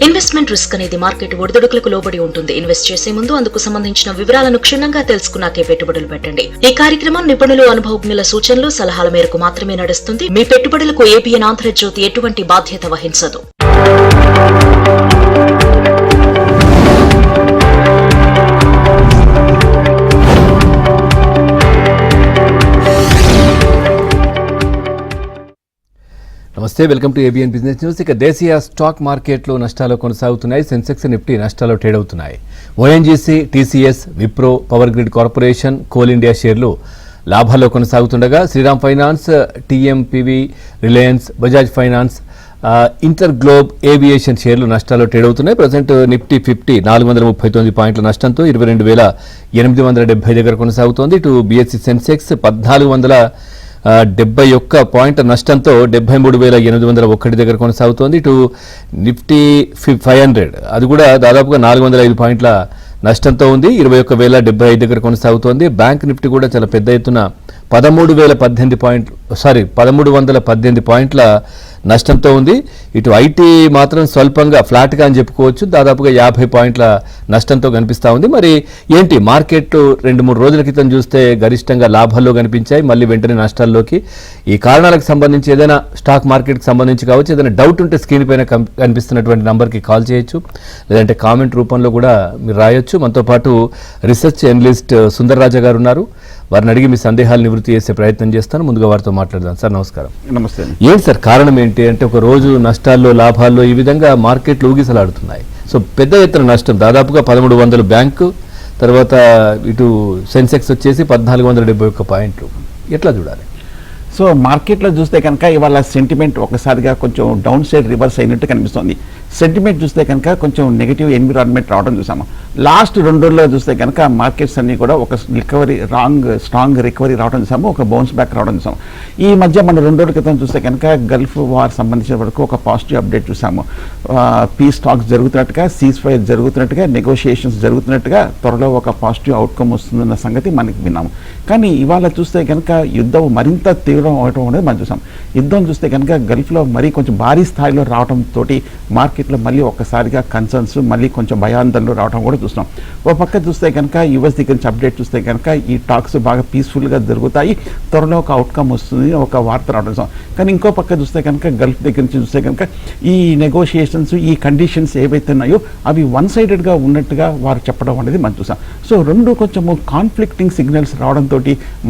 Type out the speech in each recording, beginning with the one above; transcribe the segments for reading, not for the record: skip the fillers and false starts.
Investment risk అనేది market ఒడిదుడుకులకు లోబడి ఉంటుంది. ఇన్వెస్ట్ చేసే ముందు అందుకు సంబంధించిన వివరాలను క్షుణ్ణంగా తెలుసుకున్నాకే పెట్టుబడులు పెట్టండి. ఈ కార్యక్రమం నిపుణులు, అనుభవజ్ఞుల సూచనలు, సలహాల మేరకు మాత్రమే నడుస్తుంది. మీ పెట్టుబడులకు ఏబిఎన్ ఆంధ్రజ్యోతి ఎటువంటి బాధ్యత వహించదు. నమస్తే, welcome to ABN business news. ఇక దేశీయ స్టాక్ మార్కెట్లో నష్టాలు కొనసాగుతున్నాయి. సెన్సెక్స్, నిఫ్టీ నష్టాలు ట్రేడ్ అవుతున్నాయి. ONGC, TCS, Wipro, Power Grid Corporation, Coal India షేర్లు లాభాల్లో కొనసాగుతుండగా Shriram finance, TMPV, Reliance, Bajaj finance, InterGlobe aviation షేర్లు నష్టాల్లో ట్రేడ్ అవుతున్నాయి. ప్రజెంట్ నిఫ్టీ 50 439 పాయింట్ల నష్టంతో 22,870 దగ్గర కొనసాగుతోంది. ఇటు బీఎస్సీ సెన్సెక్స్ 1471 పాయింట్ల నష్టంతో 73,801 దగ్గర కొనసాగుతోంది. ఇటు నిఫ్టీ 500 అది కూడా దాదాపుగా 405 పాయింట్ల నష్టంతో ఉంది, 21,075 దగ్గర కొనసాగుతోంది. బ్యాంక్ నిఫ్టీ కూడా చాలా పెద్ద ఎత్తున 1318 పాయింట్ల నష్టంతో ఉంది. ఇటు ఐటీ మాత్రం స్వల్పంగా ఫ్లాట్గా అని చెప్పుకోవచ్చు, దాదాపుగా 50 పాయింట్ల నష్టంతో కనిపిస్తూ ఉంది. మరి ఏంటి మార్కెట్ 2-3 రోజుల క్రితం చూస్తే గరిష్టంగా లాభాల్లో కనిపించాయి, మళ్ళీ వెంటనే నష్టాల్లోకి. ఈ కారణాలకు సంబంధించి ఏదైనా స్టాక్ మార్కెట్కి సంబంధించి కావచ్చు, ఏదైనా డౌట్ ఉంటే స్క్రీన్ పైన కనిపిస్తున్నటువంటి నంబర్కి కాల్ చేయొచ్చు, లేదంటే కామెంట్ రూపంలో కూడా మీరు రాయొచ్చు. మనతో పాటు రీసెర్చ్ అనలిస్ట్ సుందర్ రాజా గారు ఉన్నారు. వారిని అడిగి మీ సందేహాలు నివృత్తి చేసే ప్రయత్నం చేస్తాను. ముందుగా వారితో మాట్లాడదాం. సార్ నమస్కారం. నమస్తే. ఏంటి సార్ కారణం ఏంటి అంటే, ఒక రోజు నష్టాల్లో లాభాల్లో ఈ విధంగా మార్కెట్లు ఊగిసలాడుతున్నాయి. సో పెద్ద ఎత్తున నష్టం, దాదాపుగా 1300 బ్యాంకు, తర్వాత ఇటు సెన్సెక్స్ వచ్చేసి 1471 పాయింట్లు. ఎట్లా చూడాలి? సో మార్కెట్లో చూస్తే కనుక ఇవాళ సెంటిమెంట్ ఒకసారిగా కొంచెం డౌన్ సైడ్ రివర్స్ అయినట్టు కనిపిస్తుంది. సెంటిమెంట్ చూస్తే కనుక కొంచెం నెగిటివ్ ఎన్విరాన్మెంట్ రావడం చూసాము. లాస్ట్ 2 రోజుల్లో చూస్తే కనుక మార్కెట్స్ అన్ని కూడా ఒక రికవరీ స్ట్రాంగ్ రికవరీ రావడం చూసాము, ఒక బౌన్స్ బ్యాక్ రావడం చూసాము. ఈ మధ్య మనం 2 రోజుల క్రితం చూస్తే కనుక గల్ఫ్ వార్ సంబంధించిన వరకు ఒక పాజిటివ్ అప్డేట్ చూసాము. పీస్ టాక్స్ జరుగుతున్నట్టుగా, సీజ్ ఫైర్ జరుగుతున్నట్టుగా, నెగోషియేషన్స్ జరుగుతున్నట్టుగా, త్వరలో ఒక పాజిటివ్ అవుట్కమ్ వస్తుందన్న సంగతి మనకి విన్నాము. కానీ ఇవాళ చూస్తే కనుక యుద్ధం మరింత తీవ్రం అవడం అనేది మనం చూసాం. యుద్ధం చూస్తే కనుక గల్ఫ్లో మరీ కొంచెం భారీ స్థాయిలో రావడంతో మార్కెట్లో మళ్ళీ ఒక్కసారిగా కన్సర్న్స్, మళ్ళీ కొంచెం భయాందోళనలు రావడం కూడా చూస్తున్నాం. ఒక పక్క చూస్తే కనుక యుఎస్ దగ్గర నుంచి అప్డేట్ చూస్తే కనుక ఈ టాక్స్ బాగా పీస్ఫుల్గా జరుగుతాయి, త్వరలో ఒక అవుట్కమ్ వస్తుంది, ఒక వార్త రావడం చూసాం. కానీ ఇంకో పక్క చూస్తే కనుక గల్ఫ్ దగ్గర నుంచి చూస్తే కనుక ఈ నెగోషియేషన్స్, ఈ కండిషన్స్ ఏవైతే ఉన్నాయో అవి వన్ సైడెడ్గా ఉన్నట్టుగా వారు చెప్పడం అనేది మనం చూసాం. సో రెండు కొంచెము కాన్ఫ్లిక్టింగ్ సిగ్నల్స్ రావడంతో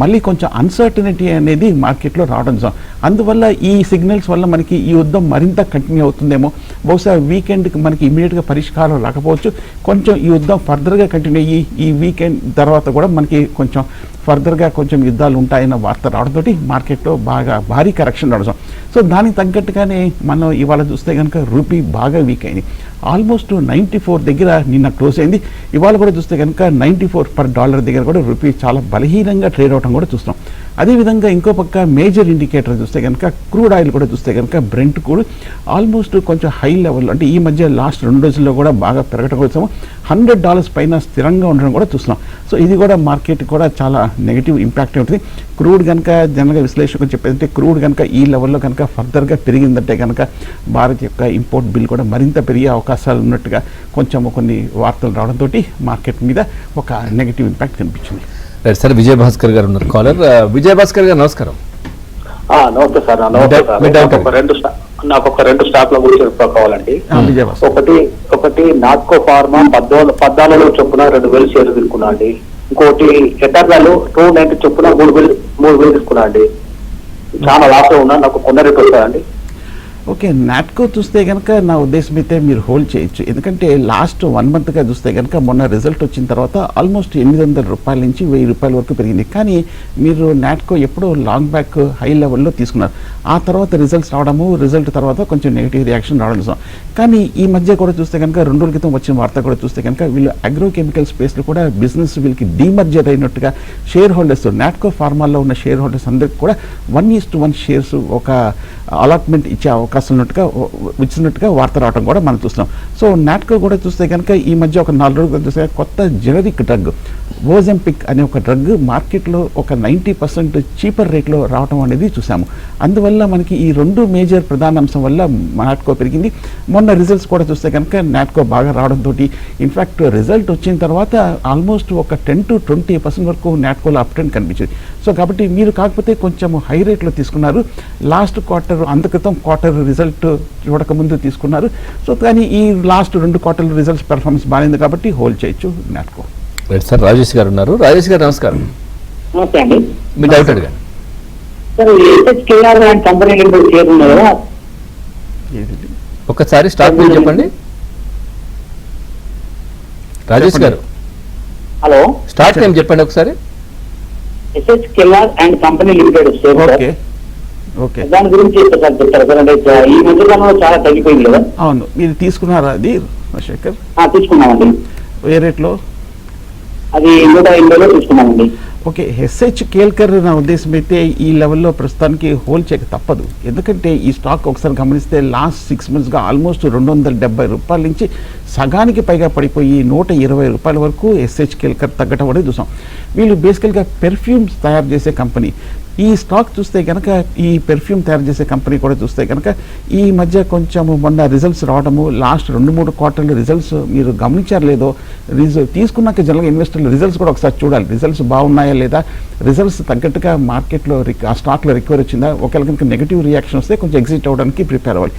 మళ్ళీ కొంచెం అన్సర్టనిటీ అనేది మార్కెట్లో రావడం చూసాం. అందువల్ల ఈ సిగ్నల్స్ వల్ల మనకి ఈ యుద్ధం మరింత కంటిన్యూ అవుతుందేమో, బహుశా వీకెండ్కి మనకి ఇమీడియట్గా పరిష్కారం రాకపోవచ్చు, కొంచెం ఈ యుద్ధం ఫర్దర్గా కంటిన్యూ అయ్యి ఈ వీకెండ్ తర్వాత కూడా మనకి కొంచెం ఫర్దర్గా కొంచెం యుద్ధాలు ఉంటాయన్న వార్త రావడంతో మార్కెట్లో బాగా భారీ కరెక్షన్ రావడం. సో దానికి తగ్గట్టుగానే మనం ఇవాళ చూస్తే కనుక రూపీ బాగా వీక్ అయింది. ఆల్మోస్ట్ 94 దగ్గర నిన్న క్లోజ్ అయింది. ఇవాళ కూడా చూస్తే కనుక 94 per dollar దగ్గర కూడా రూపీ చాలా బలహీనంగా ట్రేడ్ అవడం కూడా చూస్తున్నాం. అదేవిధంగా ఇంకో పక్క మేజర్ ఇండికేటర్ చూస్తే కనుక క్రూడ్ ఆయిల్ కూడా చూస్తే కనుక బ్రెంట్ కూడా ఆల్మోస్ట్ కొంచెం హై లెవెల్లో, అంటే ఈ మధ్య లాస్ట్ 2 రోజుల్లో కూడా బాగా పెరగడం కూడా చూసాము. $100 పైన స్థిరంగా ఉండడం కూడా చూస్తున్నాం. సో ఇది కూడా మార్కెట్ కూడా చాలా నెగిటివ్ ఇంపాక్ట్ ఉంటుంది. క్రూడ్ కనుక జనరల్గా విశ్లేషకులు చెప్పేదంటే క్రూడ్ కనుక ఈ లెవెల్లో కనుక ఫర్దర్గా పెరిగిందంటే కనుక భారత్ యొక్క ఇంపోర్ట్ బిల్ కూడా మరింత పెరిగే అవకాశాలు ఉన్నట్టుగా కొంచెం కొన్ని వార్తలు రావడంతో మార్కెట్ మీద ఒక నెగిటివ్ ఇంపాక్ట్ కనిపించింది. సార్ విజయ్ భాస్కర్ గారు ఉన్నారు కాలర్. విజయ్ భాస్కర్ గారు నమస్కారం. నమస్తే సార్. నాకు ఒక 2 స్టాక్ల గురించి కావాలండి. ఒకటి నాట్కో ఫార్మా 14 చొప్పున 2,000 షేర్లు తీసుకున్నా అండి. ఇంకోటి ఎటర్నల్ 290 చొప్పున 3,000 తీసుకున్నా అండి. చాలా లాస్ లో ఉన్నా, నాకు కొన్న రేట్ వస్తుందండి. ఓకే, నాట్కో చూస్తే కనుక నా ఉద్దేశం అయితే మీరు హోల్డ్ చేయొచ్చు. ఎందుకంటే లాస్ట్ 1 మంత్గా చూస్తే కనుక మొన్న రిజల్ట్ వచ్చిన తర్వాత ఆల్మోస్ట్ $800 నుంచి $1,000 వరకు పెరిగింది. కానీ మీరు నాట్కో ఎప్పుడో లాంగ్ బ్యాక్ హై లెవెల్లో తీసుకున్నారు. ఆ తర్వాత రిజల్ట్స్ రావడము, రిజల్ట్ తర్వాత కొంచెం నెగిటివ్ రియాక్షన్ రావడం చూసాం. కానీ ఈ మధ్య కూడా చూస్తే కనుక 2 రోజుల క్రితం వచ్చిన వార్త కూడా చూస్తే కనుక వీళ్ళు అగ్రోకెమికల్ స్పేస్లో కూడా బిజినెస్ వీళ్ళకి డీమర్జర్ అయినట్టుగా షేర్ హోల్డర్స్, నాట్కో ఫార్మాలో ఉన్న షేర్ హోల్డర్స్ అందరికీ కూడా 1:1 షేర్స్ ఒక అలాట్మెంట్ ఇచ్చే అవకాశం అవకాశం ఇచ్చినట్టుగా వార్త రావడం కూడా మనం చూస్తున్నాం. సో నాట్కో కూడా చూస్తే కనుక ఈ మధ్య ఒక 4 రోజులు చూస్తే కొత్త జెనరిక్ డ్రగ్ ఓజెంపిక్ అనే ఒక డ్రగ్ మార్కెట్లో ఒక 90% చీపర్ రేట్లో రావడం అనేది చూసాము. అందువల్ల మనకి ఈ 2 మేజర్ ప్రధాన అంశం వల్ల నాట్కో పెరిగింది. మొన్న రిజల్ట్స్ కూడా చూస్తే కనుక నాట్కో బాగా రావడంతో ఇన్ఫ్యాక్ట్ రిజల్ట్ వచ్చిన తర్వాత ఆల్మోస్ట్ ఒక 10 to 20% వరకు నాట్కోలో అప్ ట్రెండ్ కనిపించింది. సో కాబట్టి మీరు కాకపోతే కొంచెం హై రేట్లో తీసుకున్నారు, లాస్ట్ క్వార్టర్ క్రితం క్వార్టర్ రిజల్ట్ చూడకముందు తీసుకున్నారు. సో కానీ ఈ లాస్ట్ 2 క్వార్టర్ రిజల్ట్స్ పెర్ఫార్మెన్స్ బాగాలేదు కాబట్టి హోల్డ్ చేయొచ్చు నాట్కో. సార్ రాజేష్ గారు ఉన్నారు. రాజేష్ గారు నమస్కారం. నమస్తే అండి. మీ డౌట్ అడగండి sir. SHKR and company limited share ఉంది కదా, ఒక్కసారి స్టాక్ పేరు చెప్పండి రాజేష్ గారు. హలో, స్టార్ట్ టైం చెప్పండి ఒకసారి. SHKR and company limited share sir. Okay okay దాని గురించి చెప్తారు సార్. అంటే ఈ మధ్యకాలంలో చాలా తగ్గిపోయింది కదా. అవును, మీరు తీసుకున్నారా అది శేఖర్? తీసుకున్నామండి. ఏ రేట్లో? అది 180లో తీసుకున్నామండి. ఓకే, ఎస్హెచ్ కేల్కర్ నా ఉద్దేశం అయితే ఈ లెవెల్లో ప్రస్తుతానికి హోల్డ్ చేయక తప్పదు. ఎందుకంటే ఈ స్టాక్ ఒకసారి గమనిస్తే లాస్ట్ 6 monthsగా ఆల్మోస్ట్ 270 రూపాయల నుంచి సగానికి పైగా పడిపోయి 120 రూపాయల వరకు ఎస్హెచ్ కేల్కర్ తగ్గటం అనేది చూసాం. వీళ్ళు బేసికల్గా పెర్ఫ్యూమ్స్ తయారు చేసే కంపెనీ. ఈ స్టాక్ చూస్తే కనుక ఈ పెర్ఫ్యూమ్ తయారు చేసే కంపెనీ కూడా చూస్తే కనుక ఈ మధ్య కొంచెం మొన్న రిజల్ట్స్ రావడము, లాస్ట్ 2-3 క్వార్టర్ల రిజల్ట్స్ మీరు గమనించారు లేదో, తీసుకున్నాక జనరల్గా ఇన్వెస్టర్లు రిజల్ట్స్ కూడా ఒకసారి చూడాలి. రిజల్ట్స్ బాగున్నాయా లేదా, రిజల్ట్స్ తగ్గట్టుగా మార్కెట్లో ఆ స్టాక్లో రికవర్ వచ్చిందా, ఒకవేళ కనుక నెగిటివ్ రియాక్షన్ వస్తే కొంచెం ఎగ్జిట్ అవ్వడానికి ప్రిపేర్ అవ్వాలి.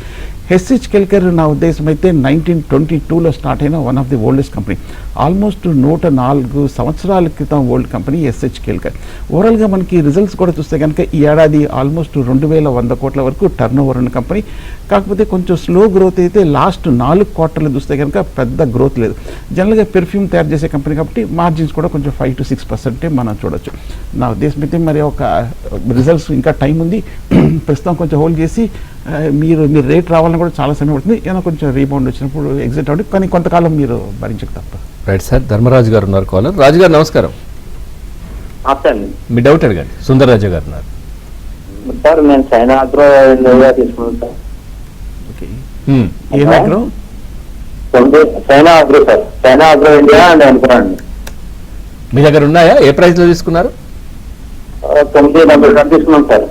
హెచ్సిచ్ కేల్కర్ నా ఉద్దేశం అయితే 1922లో స్టార్ట్ అయిన one of the oldest company. Almost 104 సంవత్సరాల క్రితం ఓల్డ్ కంపెనీ ఎస్హెచ్ కేల్కర్. ఓవరాల్గా మనకి రిజల్ట్స్ కూడా చూస్తే కనుక ఈ ఏడాది ఆల్మోస్ట్ 2100 కోట్ల వరకు టర్న్ ఓవర్ ఉన్న కంపెనీ. కాకపోతే కొంచెం స్లో గ్రోత్ అయితే లాస్ట్ 4 క్వార్టర్లు చూస్తే కనుక పెద్ద గ్రోత్ లేదు. జనరల్గా పెర్ఫ్యూమ్ తయారు చేసే కంపెనీ కాబట్టి మార్జిన్స్ కూడా కొంచెం 5 to 6% మనం చూడొచ్చు. నా ఉద్దేశం అయితే మరి ఒక రిజల్ట్స్ ఇంకా టైం ఉంది, ప్రస్తుతం కొంచెం హోల్డ్ చేసి మీరు రేట్ రావాలని కూడా చాలా సమయం పడుతుంది. ఏమైనా కొంచెం రీబౌండ్ వచ్చినప్పుడు ఎగ్జిట్ అవ్వండి, కానీ కొంతకాలం మీరు భరించక తప్ప. Right sir. ధర్మరాజు గారు ఉన్నారు కాలర్. రాజు గారు నమస్కారం. మీ డౌట్ అడగండి. సుందరరాజు గారు ఉన్నారు. సార్ నేను చైనా అగ్రో తీసుకున్నాను సార్. ఓకే, ఏం agro? China agro sir. China agro India అని అనుకున్నాను. మీ దగ్గర ఉన్నాయా? ఏ ప్రైస్ లో తీసుకున్నారు? 990 తీసుకున్నాం సార్.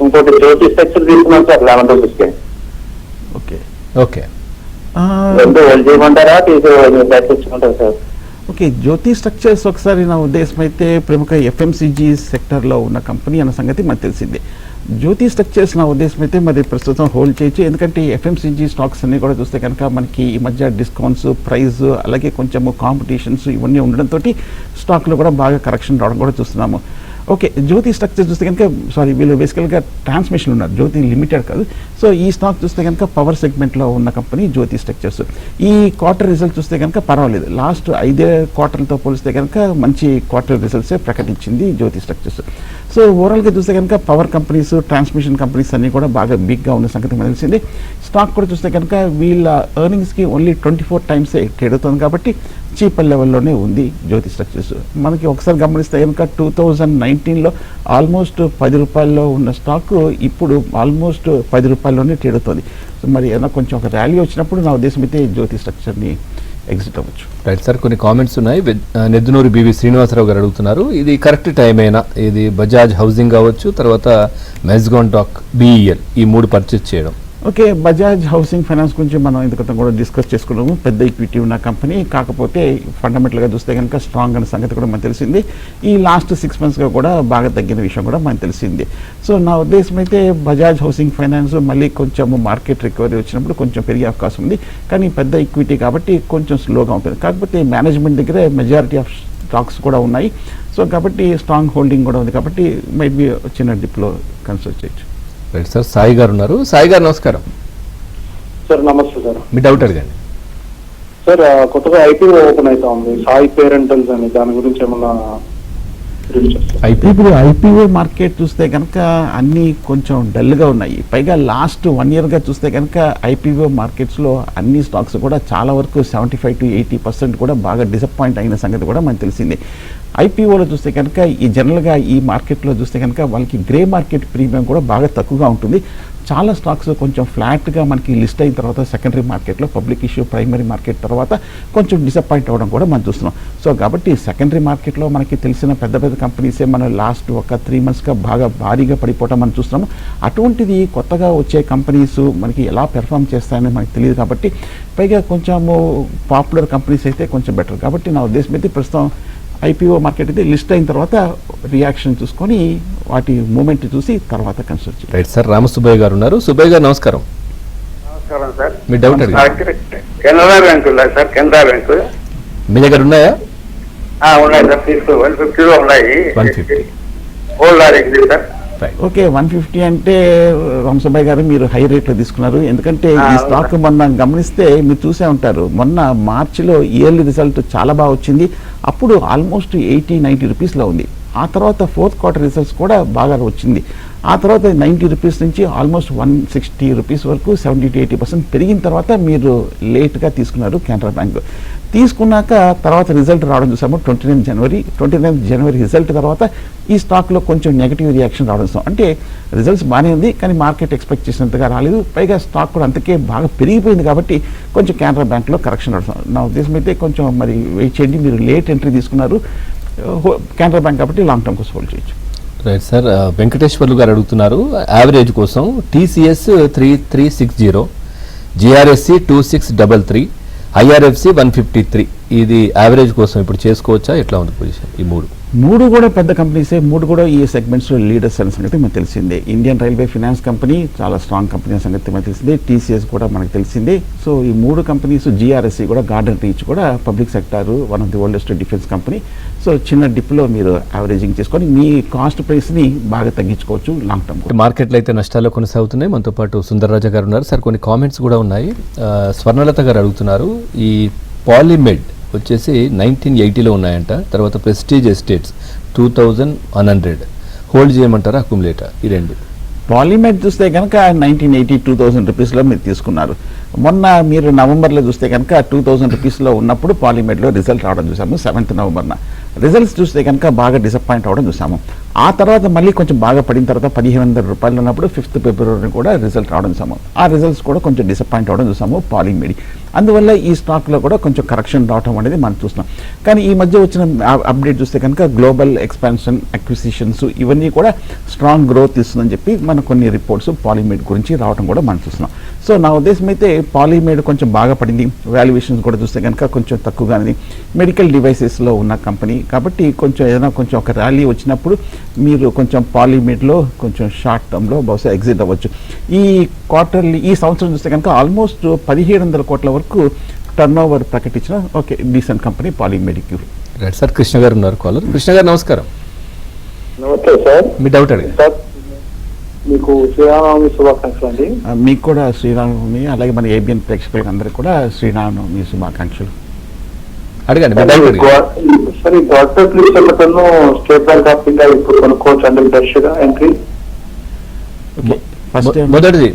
ఇంకోటి జ్యోతి స్ట్రక్చర్ తీసుకున్నాం సార్ 11 రూపీస్కి. ఓకే ఓకే, రెండు హోల్డ్ చేయమంటారా తీసుకుంటారా సార్? ఓకే, జ్యోతి స్ట్రక్చర్స్ ఒకసారి నా ఉద్దేశం అయితే ప్రముఖ FMCG సెక్టర్లో ఉన్న కంపెనీ అన్న సంగతి మనకు తెలిసిందే. జ్యోతి స్ట్రక్చర్స్ నా ఉద్దేశం అయితే మరి ప్రస్తుతం హోల్డ్ చేయొచ్చు. ఎందుకంటే FMCG స్టాక్స్ అన్ని కూడా చూస్తే కనుక మనకి ఈ మధ్య డిస్కౌంట్స్, ప్రైస్, అలాగే కొంచెము కాంపిటీషన్స్ ఇవన్నీ ఉండడంతో స్టాక్లో కూడా బాగా కరెక్షన్ రావడం కూడా చూస్తున్నాము. ఓకే, జ్యోతి స్ట్రక్చర్ చూస్తే కనుక వీళ్ళు బేసికల్గా ట్రాన్స్మిషన్ ఉన్నారు, జ్యోతి లిమిటెడ్ కాదు. సో ఈ స్టాక్ చూస్తే కనుక పవర్ సెగ్మెంట్లో ఉన్న కంపెనీ జ్యోతి స్ట్రక్చర్స్. ఈ క్వార్టర్ రిజల్ట్ చూస్తే కనుక పర్వాలేదు, లాస్ట్ 5 క్వార్టర్లతో పోలిస్తే కనుక మంచి క్వార్టర్ రిజల్ట్సే ప్రకటించింది జ్యోతి స్ట్రక్చర్స్. సో ఓవరాల్గా చూస్తే కనుక పవర్ కంపెనీస్, ట్రాన్స్మిషన్ కంపెనీస్ అన్నీ కూడా బాగా బిగ్గా ఉన్న సంగతి మనకు తెలిసింది. స్టాక్ కూడా చూస్తే కనుక వీళ్ళ ఎర్నింగ్స్కి ఓన్లీ 24 times ట్రేడ్ అవుతుంది కాబట్టి చీపర్ లెవెల్లోనే ఉంది జ్యోతి స్ట్రక్చర్స్. మనకి ఒకసారి గమనిస్తే కనుక 2019లో ఆల్మోస్ట్ 10 రూపాయల్లో ఉన్న స్టాక్ ఇప్పుడు ఆల్మోస్ట్ 10 రూపాయల్లోనే ట్రేడ్ అవుతుంది. సో మరి ఏదైనా కొంచెం ఒక ర్యాలీ వచ్చినప్పుడు నా ఉద్దేశం అయితే జ్యోతి స్ట్రక్చర్ని ఎగ్జిట్ అవ్వచ్చు. Right sir. కొన్ని కామెంట్స్ ఉన్నాయి. నెద్దునూరి బివి శ్రీనివాసరావు గారు అడుగుతున్నారు, ఇది కరెక్ట్ టైం అయినా ఇది బజాజ్ హౌసింగ్ కావచ్చు, తర్వాత మెజ్గాన్ టాక్, BEL ఈ 3 పర్చేస్ చేయడం? ఓకే, బజాజ్ హౌసింగ్ ఫైనాన్స్ గురించి మనం ఇంతకంటే కూడా డిస్కస్ చేసుకున్నాము. పెద్ద ఈక్విటీ ఉన్న కంపెనీ, కాకపోతే ఫండమెంటల్గా చూస్తే కనుక స్ట్రాంగ్ అనే సంగతి కూడా మనకు తెలిసింది. ఈ లాస్ట్ 6 monthsగా కూడా బాగా తగ్గిన విషయం కూడా మనకు తెలిసింది. సో నా ఉద్దేశం అయితే బజాజ్ హౌసింగ్ ఫైనాన్స్ మళ్ళీ కొంచెం మార్కెట్ రికవరీ వచ్చినప్పుడు కొంచెం పెరిగే అవకాశం ఉంది. కానీ పెద్ద ఈక్విటీ కాబట్టి కొంచెం స్లోగా ఉంటుంది. కాకపోతే మేనేజ్మెంట్ దగ్గరే మెజారిటీ ఆఫ్ స్టాక్స్ కూడా ఉన్నాయి. సో కాబట్టి స్ట్రాంగ్ హోల్డింగ్ కూడా ఉంది కాబట్టి మైట్ బి చిన్న డిప్లో కన్సిడర్ చేయొచ్చు. Right sir. సాయి గారు ఉన్నారు. సాయి గారు నమస్కారం. సార్ నమస్తే సార్. మీ డౌట్ అడగండి సార్. కొత్తగా IPO ఓపెన్ అవుతా ఉంది, సాయి పేరెంటల్స్ అని, దాని గురించి ఏమన్నా? ఇప్పుడు IPO మార్కెట్ చూస్తే కనుక అన్నీ కొంచెం డల్గా ఉన్నాయి. పైగా లాస్ట్ 1 yearగా చూస్తే కనుక IPO మార్కెట్స్లో అన్ని స్టాక్స్ కూడా చాలా వరకు 75 to 80% కూడా బాగా డిసప్పాయింట్ అయిన సంగతి కూడా మనకు తెలిసింది. ఐపీఓలో చూస్తే కనుక ఈ జనరల్గా ఈ మార్కెట్లో చూస్తే కనుక వాళ్ళకి గ్రే మార్కెట్ ప్రీమియం కూడా బాగా తక్కువగా ఉంటుంది. చాలా స్టాక్స్ కొంచెం ఫ్లాట్గా మనకి లిస్ట్ అయిన తర్వాత సెకండరీ మార్కెట్లో పబ్లిక్ ఇష్యూ ప్రైమరీ మార్కెట్ తర్వాత కొంచెం డిసప్పాయింట్ అవ్వడం కూడా మనం చూస్తున్నాం. సో కాబట్టి సెకండరీ మార్కెట్లో మనకి తెలిసిన పెద్ద పెద్ద కంపెనీసే మనం లాస్ట్ ఒక 3 monthsగా బాగా భారీగా పడిపోవడం మనం చూస్తున్నాము. అటువంటిది కొత్తగా వచ్చే కంపెనీస్ మనకి ఎలా పెర్ఫామ్ చేస్తాయని మనకి తెలియదు కాబట్టి పైగా కొంచెము పాపులర్ కంపెనీస్ అయితే కొంచెం బెటర్. కాబట్టి నా ఉద్దేశం అయితే ప్రస్తుతం ఐపీఓ మార్కెట్ అయితే లిస్ట్ అయిన తర్వాత రియాక్షన్ చూసుకొని వాటి మూమెంట్ చూసి తర్వాత కన్సిడర్ చేయాలి. రైట్ సార్, రామసుబ్బయ్య గారు ఉన్నారు. సుబ్బయ్య గారు నమస్కారం. నమస్కారం సార్. మీ డౌట్ కెనరా బ్యాంక్ ఉందా సార్? కెనరా బ్యాంక్ మీ దగ్గర ఉన్నాయా? ఉన్నాయి సార్, తీసుకో 150 ఉన్నాయి. 150 హోల్డ్ ఆడింది సార్. ఓకే, 150 అంటే రామసుబ్బయ్య గారు మీరు హై రేట్లో తీసుకున్నారు. ఎందుకంటే ఈ స్టాక్ మొన్న గమనిస్తే మీరు చూసే ఉంటారు, మొన్న మార్చిలో ఇయర్లీ రిజల్ట్ చాలా బాగా వచ్చింది. అప్పుడు ఆల్మోస్ట్ 80-90 రూపీస్లో ఉంది. ఆ తర్వాత 4th quarter రిజల్ట్స్ కూడా బాగా వచ్చింది. ఆ తర్వాత 90 రూపీస్ నుంచి ఆల్మోస్ట్ 160 రూపీస్ వరకు 70-80% పెరిగిన తర్వాత మీరు లేట్గా తీసుకున్నారు కెనరా బ్యాంక్. తీసుకున్నాక తర్వాత రిజల్ట్ రావడం చూసాము 29 జనవరి రిజల్ట్ తర్వాత ఈ స్టాక్లో కొంచెం నెగిటివ్ రియాక్షన్ రావడం చూసాం. అంటే రిజల్ట్స్ బాగానే ఉంది కానీ మార్కెట్ ఎక్స్పెక్ట్ చేసినంతగా రాలేదు. పైగా స్టాక్ కూడా అంతకే బాగా పెరిగిపోయింది కాబట్టి కొంచెం కెనరా బ్యాంక్లో కరెక్షన్ రావడం. నా ఉద్దేశం అయితే కొంచెం మరి వెయిట్ చేయండి. మీరు లేట్ ఎంట్రీ తీసుకున్నారు కెనరా బ్యాంక్ కాబట్టి లాంగ్ టర్మ్ కోసం హోల్డ్ చేయొచ్చు. రైట్ సార్, వెంకటేశ్వర్లు గారు అడుగుతున్నారు యావరేజ్ కోసం టీసీఎస్ 3360, జిఆర్ఎస్సి 2633, ఐఆర్ఎఫ్సి 153. ఇది యావరేజ్ కోసం ఇప్పుడు చేసుకోవచ్చా? ఎట్లా ఉంది పొజిషన్? ఈ మూడు కూడా పెద్ద కంపెనీసే, మూడు కూడా ఈ సెగ్మెంట్స్లో లీడర్స్ అనే సంగతి మనకు తెలిసిందే. ఇండియన్ రైల్వే ఫైనాన్స్ కంపెనీ చాలా స్ట్రాంగ్ కంపెనీ అనే సంగతి మనకు తెలిసిందే. టీసీఎస్ కూడా మనకు తెలిసిందే. సో ఈ 3 కంపెనీస్, జిఆర్ఎస్సి కూడా, గార్డెన్ రీచ్ కూడా public sector one of the oldest defence company. So చిన్న డిప్లో మీరు యావరేజింగ్ చేసుకొని మీ కాస్ట్ ప్రైస్ని బాగా తగ్గించుకోవచ్చు లాంగ్ టర్మ్. మార్కెట్లో అయితే నష్టాలు కొనసాగుతున్నాయి. మనతో పాటు సుందర్రాజ గారు ఉన్నారు. సార్ కొన్ని కామెంట్స్ కూడా ఉన్నాయి. స్వర్ణలత గారు అడుగుతున్నారు ఈ పాలిమెడ్ వచ్చేసి 1980లో ఉన్నాయంట. తర్వాత ప్రెస్టీజ్ ఎస్టేట్స్ 2100 హోల్డ్ చేయమంటారా అక్యుములేటర్? ఈ రెండు. పాలిమెడ్ చూస్తే కనుక 1980 2000 రూపీస్లో మీరు తీసుకున్నారు. మొన్న మీరు నవంబర్లో చూస్తే కనుక 2000 రూపీస్లో ఉన్నప్పుడు పాలిమెడ్లో రిజల్ట్ రావడం చూసాము 7th నవంబర్న. రిజల్ట్స్ చూస్తే కనుక బాగా డిసప్పాయింట్ అవ్వడం చూసాము. ఆ తర్వాత మళ్ళీ కొంచెం బాగా పడిన తర్వాత 1500 రూపాయలు ఉన్నప్పుడు 5th ఫిబ్రవరి కూడా రిజల్ట్ రావడం చూసాము. ఆ రిజల్ట్స్ కూడా కొంచెం డిసప్పాయింట్ అవ్వడం చూసాము పాలిమెడ్. అందువల్ల ఈ స్టాక్లో కూడా కొంచెం కరెక్షన్ రావడం అనేది మనం చూస్తున్నాం. కానీ ఈ మధ్య వచ్చిన అప్డేట్ చూస్తే కనుక గ్లోబల్ ఎక్స్పాన్షన్, అక్విజిషన్స్ ఇవన్నీ కూడా స్ట్రాంగ్ గ్రోత్ ఇస్తుందని చెప్పి మన కొన్ని రిపోర్ట్స్ పాలిమెడ్ గురించి రావడం కూడా మనం చూస్తున్నాం. సో నా ఉద్దేశం అయితే పాలిమెడ్ కొంచెం బాగా పడింది. వాల్యుయేషన్స్ కూడా చూస్తే కనుక కొంచెం తక్కువగానే మెడికల్ డివైసెస్లో ఉన్న కంపెనీ కాబట్టి కొంచెం ఏదైనా కొంచెం ఒక ర్యాలీ వచ్చినప్పుడు మీరు కొంచెం పాలిమెడ్లో కొంచెం షార్ట్ టర్మ్లో బహుశా ఎగ్జిట్ అవ్వచ్చు. ఈ క్వార్టర్లీ ఈ సంవత్సరం చూస్తే కనుక ఆల్మోస్ట్ 1700 కోట్ల వరకు టర్న్ ఓవర్ ప్రకటించిన okay decent company Polymedic. Right sir, Krishna గారు ఉన్నారు కాలర్. కృష్ణ గారు నమస్కారం. నమస్తే సార్. మీ డౌట్ అడిగారు సార్. మీకు శ్రీరామనవమి శుభాకాంక్షలు అండి. మీకు కూడా శ్రీరామనవమి, అలాగే మన ఏబిఎన్ ప్రేక్షకులకు అందరికీ కూడా శ్రీరామనవమి శుభాకాంక్షలు. అడగండి. మీ డౌట్ అడిగారు. సార్ ఈ doctor Phillips State Bank of India ఇప్పుడు కొనుక్కోవచ్చు అండి ఫ్రెష్గా ఎంట్రీ?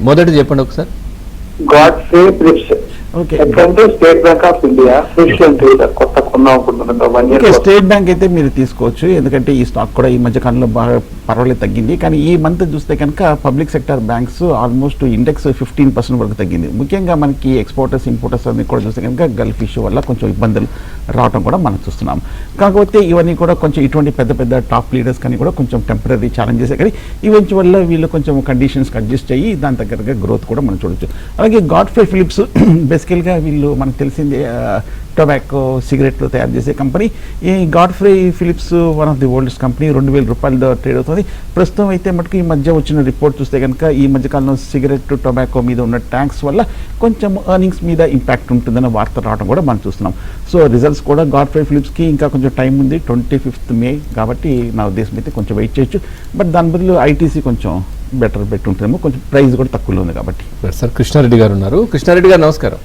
మొదటిది చెప్పండి ఒకసారి. గాడ్ఫ్రే ఫిలిప్స్ ఎందుకంటే State Bank of India fresh entry sir, కొత్త కొన్నాం అనుకుంటున్నాను. స్టేట్ బ్యాంక్ అయితే మీరు తీసుకోవచ్చు. ఎందుకంటే ఈ స్టాక్ కూడా ఈ మధ్య కాలంలో బాగా పర్వాలేదు తగ్గింది. కానీ ఈ మంత్ చూస్తే కనుక public sector banks almost index 15% వరకు తగ్గింది. ముఖ్యంగా మనకి ఎక్స్పోర్టర్స్, ఇంపోర్టర్స్ అన్ని కూడా చూస్తే కనుక గల్ఫ్ ఇష్యూ వల్ల కొంచెం ఇబ్బందులు రావడం కూడా మనం చూస్తున్నాం. కాకపోతే ఇవన్నీ కూడా కొంచెం ఇటువంటి పెద్ద పెద్ద టాప్ లీడర్స్ కానీ కూడా కొంచెం టెంపరీ ఛాలెంజెస్ కానీ ఈవెంచువల్గా వీళ్ళు కొంచెం కండిషన్స్కి అడ్జస్ట్ అయ్యి దాని దగ్గరగా గ్రోత్ కూడా మనం చూడొచ్చు. అలాగే గాడ్ఫ్రే ఫిలిప్స్ బేసికల్గా వీళ్ళు మనకు తెలిసిందే టొబాకో సిగరెట్లు తయారు చేసే కంపెనీ. ఈ Godfrey Philips one of the oldest company, 2000 రూపాయలతో ట్రేడ్ అవుతుంది ప్రస్తుతం. అయితే మటుకు ఈ మధ్య వచ్చిన రిపోర్ట్ చూస్తే కనుక ఈ మధ్యకాలంలో సిగరెట్, టొబాకో మీద ఉన్న ట్యాక్స్ వల్ల కొంచెం ఎర్నింగ్స్ మీద ఇంపాక్ట్ ఉంటుందన్న వార్త రావడం కూడా మనం చూస్తున్నాం. సో రిజల్ట్స్ కూడా గాడ్ఫ్రే ఫిలిప్స్కి ఇంకా కొంచెం టైం ఉంది, 25th మే కాబట్టి నా ఉద్దేశం అయితే కొంచెం వెయిట్ చేయొచ్చు. బట్ దాని బదులు ఐటీసీ కొంచెం బెటర్ బెట్ ఉంటుందేమో, కొంచెం ప్రైస్ కూడా తక్కువలో ఉంది కాబట్టి. సార్ కృష్ణారెడ్డి గారు ఉన్నారు. కృష్ణారెడ్డి గారు నమస్కారం.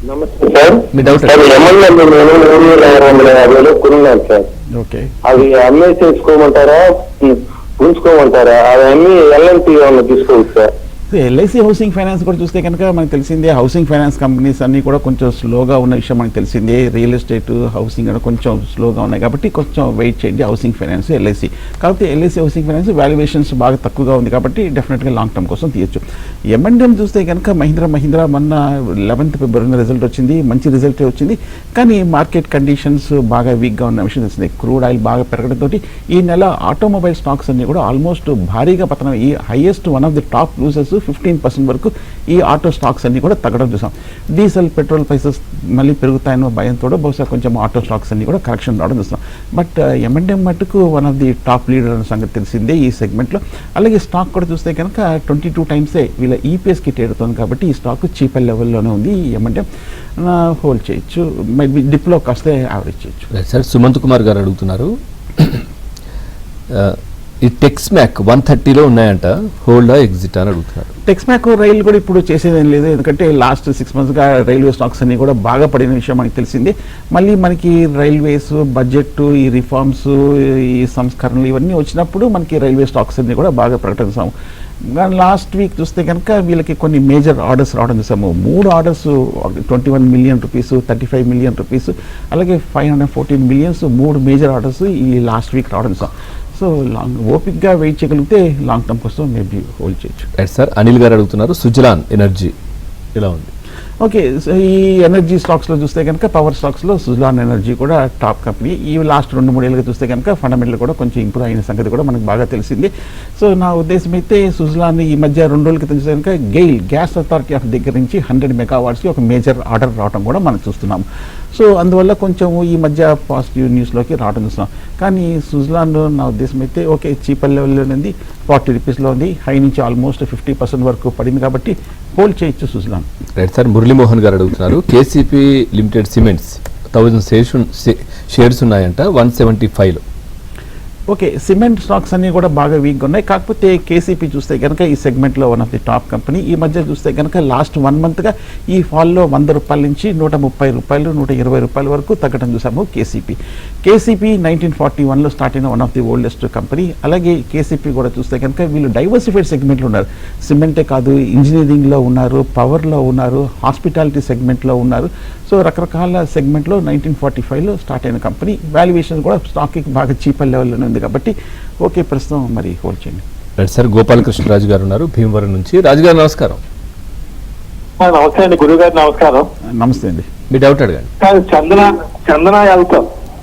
నమస్తే సార్. మీ డౌట్ కొన్నాను సార్. ఓకే, అవి అమ్మే చేసుకోమంటారా ఉంచుకోమంటారా? అవి అన్ని ఎల్ఎన్టీ ఏమన్నా తీసుకోవచ్చు సార్? ఎల్ఐసి హౌసింగ్ ఫైనాన్స్ కూడా చూస్తే కనుక మనకు తెలిసిందే, హౌసింగ్ ఫైనాన్స్ కంపెనీస్ అన్నీ కూడా కొంచెం స్లోగా ఉన్న విషయం మనకు తెలిసిందే. రియల్ ఎస్టేట్, హౌసింగ్ కూడా కొంచెం స్లోగా ఉన్నాయి కాబట్టి కొంచెం వెయిట్ చేయండి హౌసింగ్ ఫైనాన్స్, ఎల్ఐసి. కాకపోతే ఎల్ఐసి హౌసింగ్ ఫైనాన్స్ వాల్యుయేషన్స్ బాగా తక్కువగా ఉంది కాబట్టి డెఫినెట్గా లాంగ్ టర్మ్ కోసం తీయచ్చు. M&M చూస్తే కనుక మహీంద్రా మొన్న 11th ఫిబ్రవరిన రిజల్ట్ వచ్చింది, మంచి రిజల్టే వచ్చింది. కానీ మార్కెట్ కండిషన్స్ బాగా వీక్గా ఉన్న విషయం తెలిసింది. క్రూడ్ ఆయిల్ బాగా పెరగడంతో ఈ నెల ఆటోమొబైల్ స్టాక్స్ అన్ని కూడా ఆల్మోస్ట్ భారీగా పతనం. ఈ highest one of the top losers 15% వరకు ఈ ఆటో స్టాక్స్ అన్ని కూడా తగ్గడం చూసాం. డీజిల్, పెట్రోల్ ప్రైసెస్ మళ్ళీ పెరుగుతాయన్న భయంతో బహుశా కొంచెం ఆటో స్టాక్స్ అన్ని కూడా కరెక్షన్ రావడం చూస్తాం. బట్ M&M మట్టుకు one of the top leader అనే సంగతి తెలిసిందే ఈ సెగ్మెంట్లో. అలాగే స్టాక్ కూడా చూస్తే కనుక 22 టైమ్సే వీళ్ళ ఈపీఎస్కి ట్రేడ్ అవుతుంది కాబట్టి ఈ స్టాక్ చీపర్ లెవెల్లోనే ఉంది. ఈ M&M హోల్డ్ చేయొచ్చు, మైబీ డిప్లో కాస్తే యావరేజ్ చేయొచ్చు. సార్ సుమంత్ కుమార్ గారు అడుగుతున్నారు, ఈ టెక్స్మ్యాక్ 130లో ఉన్నాయంట, హోల్డా ఎగ్జిట్ అని అడుగుతున్నారు. టెక్స్మ్యాక్ రైలు కూడా ఇప్పుడు చేసేదేం లేదు, ఎందుకంటే లాస్ట్ 6 monthsగా రైల్వే స్టాక్స్ అన్ని కూడా బాగా పడిన విషయం మనకి తెలిసింది. మళ్ళీ మనకి రైల్వేస్ బడ్జెట్, ఈ రిఫార్మ్స్, ఈ సంస్కరణలు ఇవన్నీ వచ్చినప్పుడు మనకి రైల్వే స్టాక్స్ అన్ని కూడా బాగా ప్రకటిస్తాము. లాస్ట్ వీక్ చూస్తే కనుక వీళ్ళకి కొన్ని మేజర్ ఆర్డర్స్ రావడం చూసాము. 3 orders 21 million rupees, 35 million rupees, అలాగే 514 million, 3 మేజర్ ఆర్డర్స్ ఈ లాస్ట్ వీక్ రావడం చూసాం. సో ఓపిక్గా వెయిట్ చేయగలిగితే లాంగ్ టర్మ్ కోసం మేబీ హోల్డ్ చేయొచ్చు. సార్ అనిల్ గారు అడుగుతున్నారు, సుజలాన్ ఎనర్జీ ఎలా ఉంది? ఓకే, ఈ ఎనర్జీ స్టాక్స్లో చూస్తే కనుక పవర్ స్టాక్స్లో సుజలాన్ ఎనర్జీ కూడా టాప్ కంపెనీ. ఈ లాస్ట్ 2-3 ఏళ్ళుగా చూస్తే కనుక ఫండమెంటల్ కూడా కొంచెం ఇంప్రూవ్ అయిన సంగతి కూడా మనకు బాగా తెలిసింది. సో నా ఉద్దేశం అయితే సుజలాన్ ఈ మధ్య 2 రోజుల క్రితం చూస్తే కనుక గెయిల్ గ్యాస్ అథారిటీ ఆఫ్ దగ్గర నుంచి 100 megawattsకి ఒక మేజర్ ఆర్డర్ రావడం కూడా మనం చూస్తున్నాం. సో అందువల్ల కొంచెం ఈ మధ్య పాజిటివ్ న్యూస్లోకి రావడం చూస్తున్నాం. కానీ సుజలాన్ నా ఉద్దేశం అయితే ఓకే చీపర్ లెవెల్లో ఉంది, 40 రూపీస్లో ఉంది, హై నుంచి ఆల్మోస్ట్ 50% వరకు పడింది కాబట్టి హోల్డ్ చేయొచ్చు సుజలాన్. రైట్ సార్, మురళీమోహన్ గారు అడుగుతున్నారు, కేసీపీ లిమిటెడ్ సిమెంట్స్ 1000 షేర్స్ ఉన్నాయంట 175లో. ఓకే, సిమెంట్ స్టాక్స్ అన్నీ కూడా బాగా వీక్గా ఉన్నాయి. కాకపోతే కేసీపీ చూస్తే కనుక ఈ సెగ్మెంట్లో one of the top company. ఈ మధ్య చూస్తే కనుక లాస్ట్ 1 monthగా ఈ ఫాల్లో 100 రూపాయల నుంచి 130 రూపాయలు, 120 రూపాయల వరకు తగ్గడం చూసాము కేసీపీ. 1941లో స్టార్ట్ అయిన one of the oldest company. అలాగే కేసీపీ కూడా చూస్తే కనుక వీళ్ళు డైవర్సిఫైడ్ సెగ్మెంట్లో ఉన్నారు. సిమెంటే కాదు, ఇంజనీరింగ్లో ఉన్నారు, పవర్లో ఉన్నారు, హాస్పిటాలిటీ సెగ్మెంట్లో ఉన్నారు. సో రకరకాల సెగ్మెంట్లో 1945లో స్టార్ట్ అయిన కంపెనీ. వాల్యుయేషన్ కూడా స్టాక్కి బాగా చీపర్ లెవెల్లోనే ఉంది కాబట్టి ఓకే ప్రస్తుతం మరి హోల్డ్ చేయండి. రైట్ సార్, గోపాలకృష్ణరాజు గారు ఉన్నారు భీమవరం నుంచి. రాజుగారు నమస్కారం. నమస్తే అండి, గురువు గారు నమస్కారం. నమస్తే అండి, మీ డౌట్ అడగండి.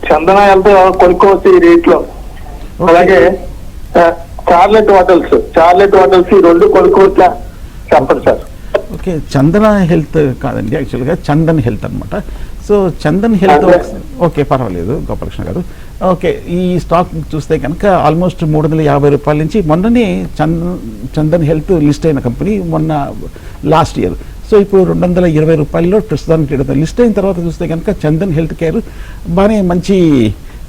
చందన హెల్త్ కొనుక్కోవచ్చు ఈ రేట్ లో. అలాగే చార్లెట్ హోటల్స్ ఈ 2 కొనుక్కోవచ్చా చెప్పండి సార్. ఓకే, చందన హెల్త్ కాదండి, యాక్చువల్గా చందన్ హెల్త్ అనమాట. సో చందన్ హెల్త్ ఓకే పర్వాలేదు గోపాలకృష్ణ గారు. ఓకే, ఈ స్టాక్ చూస్తే కనుక ఆల్మోస్ట్ 350 రూపాయల నుంచి మొన్ననే చందన్ హెల్త్ లిస్ట్ అయిన కంపెనీ మొన్న లాస్ట్ ఇయర్. సో ఇప్పుడు 220 రూపాయల్లో ప్రస్తుతానికి లిస్ట్ అయిన తర్వాత చూస్తే కనుక చందన్ హెల్త్ కేర్ బాగానే మంచి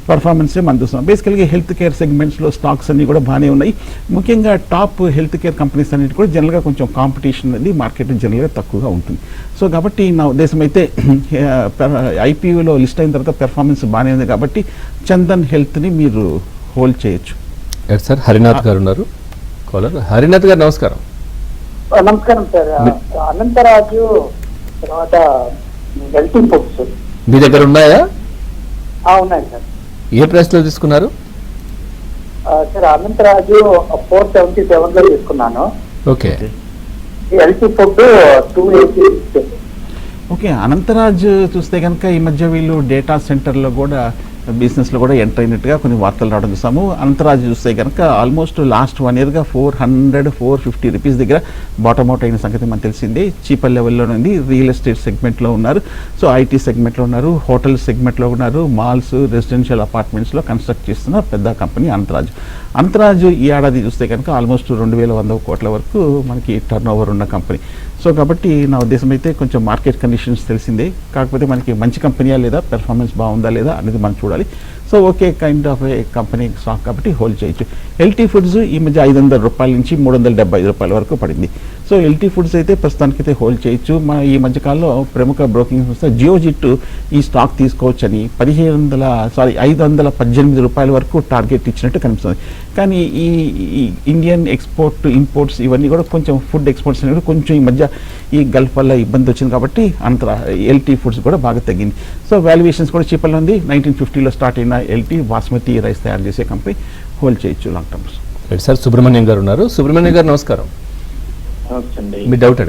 పర్ఫార్మెన్సే మనం చూస్తున్నాం. బేసికల్గా హెల్త్ కేర్ సెగ్మెంట్స్లో స్టాక్స్ అన్నీ కూడా బాగానే ఉన్నాయి. ముఖ్యంగా టాప్ హెల్త్ కేర్ కంపెనీస్ అన్నిటి కూడా జనరల్గా కొంచెం కాంపిటీషన్ అనేది మార్కెట్ జనరల్గా తక్కువగా ఉంటుంది. సో కాబట్టి నా ఉద్దేశం అయితే ఐపీఓలో లిస్ట్ అయిన తర్వాత పెర్ఫార్మెన్స్ బాగానే ఉంది కాబట్టి చందన్ హెల్త్ని మీరు హోల్డ్ చేయొచ్చు. సార్ హరినాథ్ గారు ఉన్నారు కాలర్. హరినాథ్ గారు నమస్కారం. నమస్కారం సార్. అనంతరాజు తర్వాత హెల్త్ ఫుడ్స్ మీ దగ్గర ఉన్నాయా? ఉన్నాయి సార్. ఏ ప్రైస్ లో తీసుకున్నారు? సార్ అనంతరాజు 477లో తీసుకున్నాను. Okay, health food 280. Okay, Anantharaj చూస్తే కనుక ఈ మధ్య వీళ్ళు డేటా సెంటర్లో కూడా బిజినెస్లో కూడా ఎంటర్ అయినట్టుగా కొన్ని వార్తలు రావడం చూసాము. అనంతరాజ్ చూస్తే కనుక ఆల్మోస్ట్ లాస్ట్ 1 yearగా 400-450 రూపీస్ దగ్గర బాటమ్ అవుట్ అయిన సంగతి మనకు తెలిసిందే. చీపర్ లెవెల్లో ఉంది. రియల్ ఎస్టేట్ సెగ్మెంట్లో ఉన్నారు, సో ఐటీ సెగ్మెంట్లో ఉన్నారు, హోటల్ సెగ్మెంట్లో ఉన్నారు, మాల్స్, రెసిడెన్షియల్ అపార్ట్మెంట్స్లో కన్స్ట్రక్ట్ చేస్తున్న పెద్ద కంపెనీ అనంతరాజ్. ఈ ఏడాది చూస్తే కనుక ఆల్మోస్ట్ 2100 కోట్ల వరకు మనకి టర్న్ ఓవర్ ఉన్న కంపెనీ. సో కాబట్టి నా ఉద్దేశం అయితే కొంచెం మార్కెట్ కండిషన్స్ తెలిసిందే, కాకపోతే మనకి మంచి కంపెనీయా లేదా, పెర్ఫార్మెన్స్ బాగుందా లేదా అనేది మనం చూడాలి. So okay kind of A company stock కాబట్టి హోల్డ్ చేయొచ్చు. ఎల్టీ ఫుడ్స్ ఈ మధ్య 500 రూపాయల నుంచి 375 రూపాయల వరకు పడింది. సో ఎల్టీ ఫుడ్స్ అయితే ప్రస్తుతానికైతే హోల్డ్ చేయొచ్చు. మన ఈ మధ్యకాలంలో ప్రముఖ బ్రోకింగ్ సంస్థ జియోజిట్ ఈ స్టాక్ తీసుకోవచ్చని 518 రూపాయల వరకు టార్గెట్ ఇచ్చినట్టు కనిపిస్తుంది. కానీ ఈ ఇండియన్ ఎక్స్పోర్ట్ ఇంపోర్ట్స్ ఇవన్నీ కూడా కొంచెం ఫుడ్ ఎక్స్పోర్ట్స్ అనేవి కొంచెం ఈ మధ్య ఈ గల్ఫ్ వల్ల ఇబ్బంది వచ్చింది కాబట్టి అంత ఎల్టీ ఫుడ్స్ కూడా బాగా తగ్గింది. సో వాల్యుయేషన్స్ కూడా చీపర్లో ఉంది. 1950లో స్టార్ట్ అయిన ఎల్టీ బాస్మతి రైస్ తయారు చేసే కంపెనీ హోల్డ్ చేయొచ్చు long terms. Right sir, Subrahmanyam గారు ఉన్నారు. సుబ్రహ్మణ్యం గారు నమస్కారం. మీ డౌట్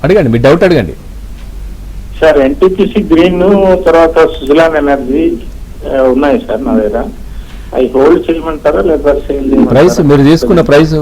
అడగండి మీ డౌట్ అడగండి. సార్ ఎన్టీపీసీ గ్రీన్ తర్వాత సుజలాన్ ఎనర్జీ ఉన్నాయి సార్ నా దగ్గర. అవి హోల్డ్ చేయమంటారా లేదా సేల్ ప్రైస్ మీరు తీసుకున్న price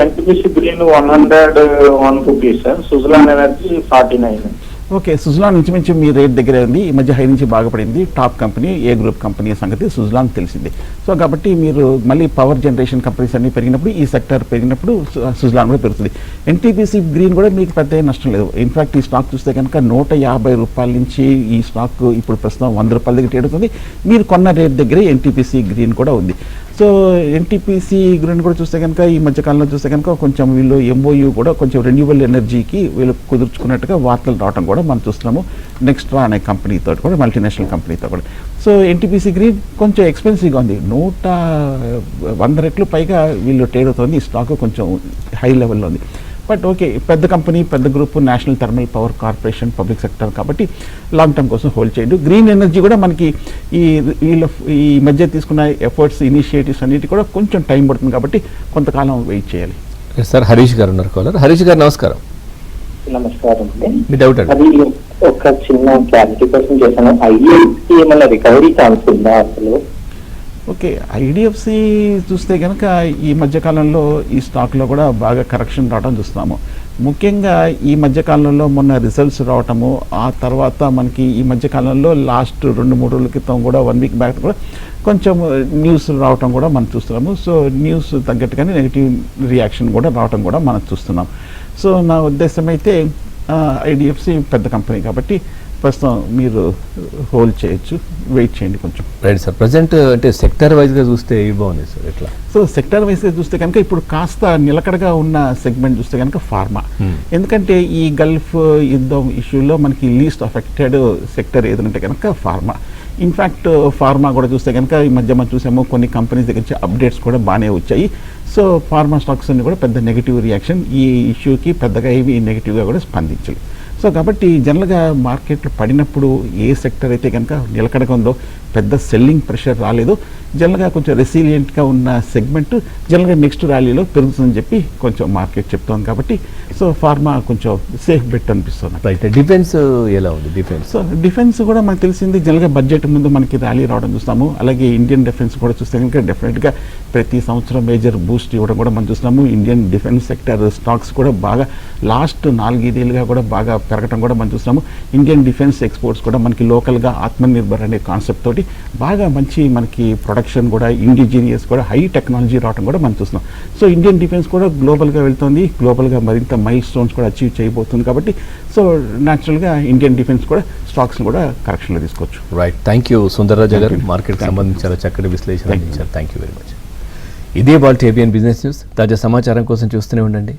NTPC green 101 rupees sir, Suzlon energy 49. Okay, Suzlon ఇంచుమించు మీ రేట్ దగ్గరే ఉంది. ఈ మధ్య హై నుంచి బాగా పడింది. టాప్ కంపెనీ ఏ గ్రూప్ కంపెనీ సంగతి సుజలాన్ తెలిసింది. సో కాబట్టి మీరు మళ్ళీ పవర్ జనరేషన్ కంపెనీస్ అన్ని పెరిగినప్పుడు ఈ సెక్టర్ పెరిగినప్పుడు సుజలాన్ కూడా పెరుగుతుంది. ఎన్టీపీసీ గ్రీన్ కూడా మీకు పెద్ద నష్టం లేదు. ఇన్ఫాక్ట్ ఈ స్టాక్ చూస్తే కనుక 150 రూపాయల నుంచి ఈ స్టాక్ ఇప్పుడు ప్రస్తుతం 100 రూపాయల దగ్గర ట్రేడ్ అవుతుంది. మీరు కొన్న రేట్ దగ్గరే ఎన్టీపీసీ గ్రీన్ కూడా ఉంది. సో ఎన్టీపీసీ గ్రీన్ కూడా చూస్తే కనుక ఈ మధ్యకాలంలో చూస్తే కనుక కొంచెం వీళ్ళు ఎంఓయూ కూడా కొంచెం రెన్యూవబుల్ ఎనర్జీకి వీళ్ళు కుదుర్చుకున్నట్టుగా వార్తలు రావడం కూడా మనం చూస్తున్నాము. నెక్స్ట్రా అనే కంపెనీతో కూడా, మల్టీనేషనల్ కంపెనీతో కూడా. సో ఎన్టీపీసీ గ్రీన్ కొంచెం ఎక్స్పెన్సివ్గా ఉంది. 100 రెట్లు పైగా వీళ్ళు ట్రేడ్ అవుతుంది. ఈ స్టాక్ కొంచెం హై లెవెల్లో ఉంది. బట్ ఓకే, పెద్ద కంపెనీ, పెద్ద group, national thermal power corporation, public sector కాబట్టి లాంగ్ టర్మ్ కోసం హోల్డ్ చేయండి. గ్రీన్ ఎనర్జీ కూడా మనకి ఈ మధ్య తీసుకున్న ఎఫర్ట్స్, ఇనిషియేటివ్స్ అన్నిటి కూడా కొంచెం టైం పడుతుంది కాబట్టి కొంతకాలం వెయిట్ చేయాలి. సార్ హరీష్ గారు ఉన్నారు కాలర్. హరీష్ గారు నమస్కారం. నమస్కారం అండి. మీ డౌట్ అది ఒక చిన్న క్లారిటీ కోసం చేశాను. ఐఏఎస్కి ఏమైనా రికవరీ ఛాన్స్ ఉందా అసలు? ఓకే, ఐడిఎఫ్సి చూస్తే కనుక ఈ మధ్యకాలంలో ఈ స్టాక్లో కూడా బాగా కరెక్షన్ రావడం చూస్తున్నాము. ముఖ్యంగా ఈ మధ్యకాలంలో మొన్న రిజల్ట్స్ రావటము, ఆ తర్వాత మనకి ఈ మధ్యకాలంలో లాస్ట్ 2-3 రోజుల క్రితం కూడా 1 వీక్ బ్యాక్ కూడా కొంచెం న్యూస్ రావటం కూడా మనం చూస్తున్నాము. సో న్యూస్ తగ్గట్టుగానే నెగిటివ్ రియాక్షన్ కూడా రావటం కూడా మనం చూస్తున్నాం. సో నా ఉద్దేశం అయితే ఐడిఎఫ్సి పెద్ద కంపెనీ కాబట్టి ప్రస్తుతం మీరు హోల్డ్ చేయొచ్చు, వెయిట్ చేయండి కొంచెం. రైట్ సార్, ప్రజెంట్ అంటే సెక్టర్ వైజ్గా చూస్తే ఇవి బాగుంది సార్. ఎట్లా? సో సెక్టర్ వైజ్గా చూస్తే కనుక ఇప్పుడు కాస్త నిలకడగా ఉన్న సెగ్మెంట్ చూస్తే కనుక ఫార్మా. ఎందుకంటే ఈ గల్ఫ్ యుద్ధం ఇష్యూలో మనకి లీస్ట్ అఫెక్టెడ్ సెక్టర్ ఏదంటే కనుక ఫార్మా. ఇన్ఫ్యాక్ట్ ఫార్మా కూడా చూస్తే కనుక ఈ మధ్య మనం చూసాము కొన్ని కంపెనీస్ దగ్గర నుంచి అప్డేట్స్ కూడా బాగానే వచ్చాయి. సో ఫార్మా స్టాక్స్ అన్ని కూడా పెద్ద నెగిటివ్ రియాక్షన్, ఈ ఇష్యూకి పెద్దగా ఇవి నెగిటివ్గా కూడా స్పందించాలి. సో కాబట్టి జనరల్గా మార్కెట్లో పడినప్పుడు ఏ సెక్టర్ అయితే కనుక నిలకడగా ఉందో, పెద్ద సెల్లింగ్ ప్రెషర్ రాలేదు, జనరల్గా కొంచెం రెసిలియంట్గా ఉన్న సెగ్మెంట్ జనరల్గా నెక్స్ట్ ర్యాలీలో పెరుగుతుందని చెప్పి కొంచెం మార్కెట్ చెప్తోంది. కాబట్టి సో ఫార్మా కొంచెం సేఫ్ బెట్ అనిపిస్తుంది. రైట్, డిఫెన్స్ ఎలా ఉంది? డిఫెన్స్ డిఫెన్స్ కూడా మనకు తెలిసింది జనరల్గా బడ్జెట్ ముందు మనకి ర్యాలీ రావడం చూస్తాము. అలాగే ఇండియన్ డిఫెన్స్ కూడా చూస్తే కనుక డెఫినెట్గా ప్రతి సంవత్సరం మేజర్ బూస్ట్ ఇవ్వడం కూడా మనం చూస్తున్నాము. ఇండియన్ డిఫెన్స్ సెక్టర్ స్టాక్స్ కూడా బాగా లాస్ట్ 4-5 ఏళ్ళుగా కూడా బాగా పెరగడం కూడా మనం చూస్తున్నాము. ఇండియన్ డిఫెన్స్ ఎక్స్పోర్ట్స్ కూడా మనకి లోకల్గా ఆత్మనిర్భర్ అనే కాన్సెప్ట్ తోటి బాగా మంచి మనకి ప్రొడక్షన్ కూడా ఇండిజినియస్ కూడా హై టెక్నాలజీ రావడం కూడా మనం చూస్తున్నాం. సో ఇండియన్ డిఫెన్స్ కూడా గ్లోబల్గా వెళ్తుంది, గ్లోబల్గా మరింత మైల్ స్టోన్స్ కూడా అచీవ్ చేయబోతుంది. కాబట్టి సో న్యాచురల్గా ఇండియన్ డిఫెన్స్ కూడా స్టాక్స్ కూడా కరెక్షన్లో తీసుకోవచ్చు. రైట్, థ్యాంక్ యూ సుందర్రాజు గారు. మార్కెట్కి సంబంధించి చాలా చక్కటి విశ్లేషణ ఇచ్చారు. Thank you very much. ఇదే వాళ్ళ ఏబిఎన్ బిజినెస్ న్యూస్. తాజా సమాచారం కోసం చూస్తూనే ఉండండి.